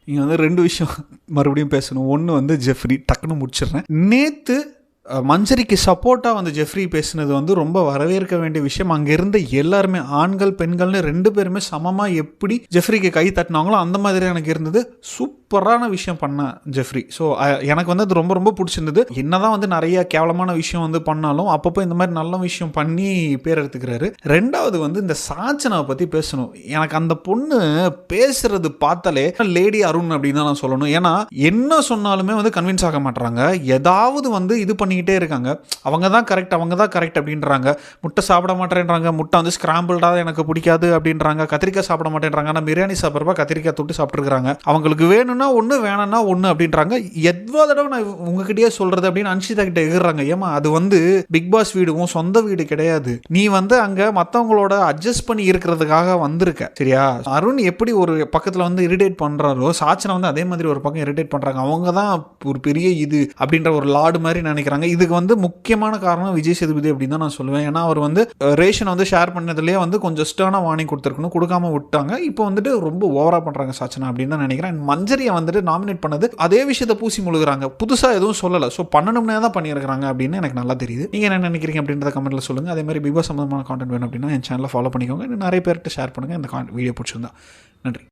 இங்கே வந்து 2 விஷயம் மறுபடியும் பேசணும். ஒன்று வந்து ஜெஃப்ரி, டக்குன்னு முடிச்சிடுறேன். நேற்று மஞ்சரிக்கு சப்போர்ட்டாக வந்து ஜெஃப்ரி பேசினது வந்து ரொம்ப வரவேற்க வேண்டிய விஷயம். அங்கே இருந்த எல்லாருமே ஆண்கள் பெண்கள்னு 2 பேருமே சமமாக எப்படி ஜெஃப்ரிக்கு கை தட்டினாங்களோ அந்த மாதிரி எனக்கு இருந்தது. சூப்பரான விஷயம் பண்ண ஜெஃப்ரி. ஸோ எனக்கு வந்து அது ரொம்ப ரொம்ப பிடிச்சிருந்தது. என்னதான் வந்து நிறைய கேவலமான விஷயம் வந்து பண்ணாலும் அப்பப்போ இந்த மாதிரி நல்ல விஷயம் பண்ணி பேர் எடுத்துக்கிறாரு. 2வது வந்து இந்த சாச்சனாவை பற்றி பேசணும். எனக்கு அந்த பொண்ணு பேசுறது பார்த்தாலே லேடி அருண் அப்படின்னு தான் நான் சொல்லணும். ஏன்னா என்ன சொன்னாலுமே வந்து கன்வின்ஸ் ஆக மாட்டாங்க. ஏதாவது வந்து இது பண்ணிக்கிட்டே இருக்காங்க. அவங்க தான் கரெக்ட் அப்படின்றாங்க. முட்டை சாப்பிட மாட்டேன்றாங்க. முட்டை வந்து ஸ்கிராம்பிள்டாக எனக்கு பிடிக்காது அப்படின்றாங்க. கத்திரிக்காய் சாப்பிட மாட்டேன்றாங்க. ஆனால் பிரியாணி சாப்பிட்றப்ப கத்திரிக்காய் தொட்டு சாப்பிட்ருக்காங்க. அவங்களுக்கு வேணும்னா ஒன்று வேணும்னா ஒன்று அப்படின்றாங்க. எவ்வளோ தடவை நான் உங்ககிட்டயே சொல்றது அப்படின்னு அன்ஷிதா கிட்ட எகிறாங்க. ஏமா அது வந்து பிக் பாஸ் வீடுவும் சொந்த வீடு கிடையாது. நீ வந்து அங்கே மற்றவங்களோட அட்ஜஸ்ட் பண்ணி இருக்கிறதுக்காக வந்திருக்க. சரியா? அருண் எப்படி ஒரு பக்கத்தில் வந்து இரிட்டேட் பண்ணுறாரோ சாச்சனை வந்து அதே மாதிரி ஒரு பக்கம் இரிட்டேட் பண்ணுறாங்க. அவங்க தான் ஒரு பெரிய இது அப்படின்ற ஒரு லார்டு மாதிரி நினைக்கிறாங்க. இதுக்கு வந்து முக்கியமான காரணம் விஜய் சேதுபதி அப்படின்னு தான் நான் சொல்லுவேன். ஏன்னா அவர் வந்து ரேஷன் வந்து ஷேர் பண்ணதுலேயே வந்து கொஞ்சம் ஸ்டர்னாக வார்னிங் கொடுத்துருக்கணும், கொடுக்காம விட்டாங்க. இப்போ வந்துட்டு ரொம்ப ஓவரா பண்ணுறாங்க சாச்சனா அப்படின்னு தான் நினைக்கிறேன். மஞ்சரியை வந்துட்டு நாமினேட் பண்ணது அதே விஷயத்தை பூசி முழுகிறாங்க. புதுசாக எதுவும் சொல்லலை. ஸோ பண்ணணும்னே தான் பண்ணியிருக்கிறாங்க அப்படின்னு எனக்கு நல்லா தெரியுது. நீங்கள் என்ன நினைக்கிறீங்க அப்படின்றத கமெண்ட்ல சொல்லுங்கள். அதே மாதிரி பிக் பாஸ் சம்பந்தமான கான்டென்ட் வேணும் அப்படின்னா என் சேனலை ஃபாலோ பண்ணிக்கோங்க. நிறைய பேர்கிட்ட ஷேர் பண்ணுங்கள். இந்த வீடியோ பிடிச்சிருந்தா. நன்றி.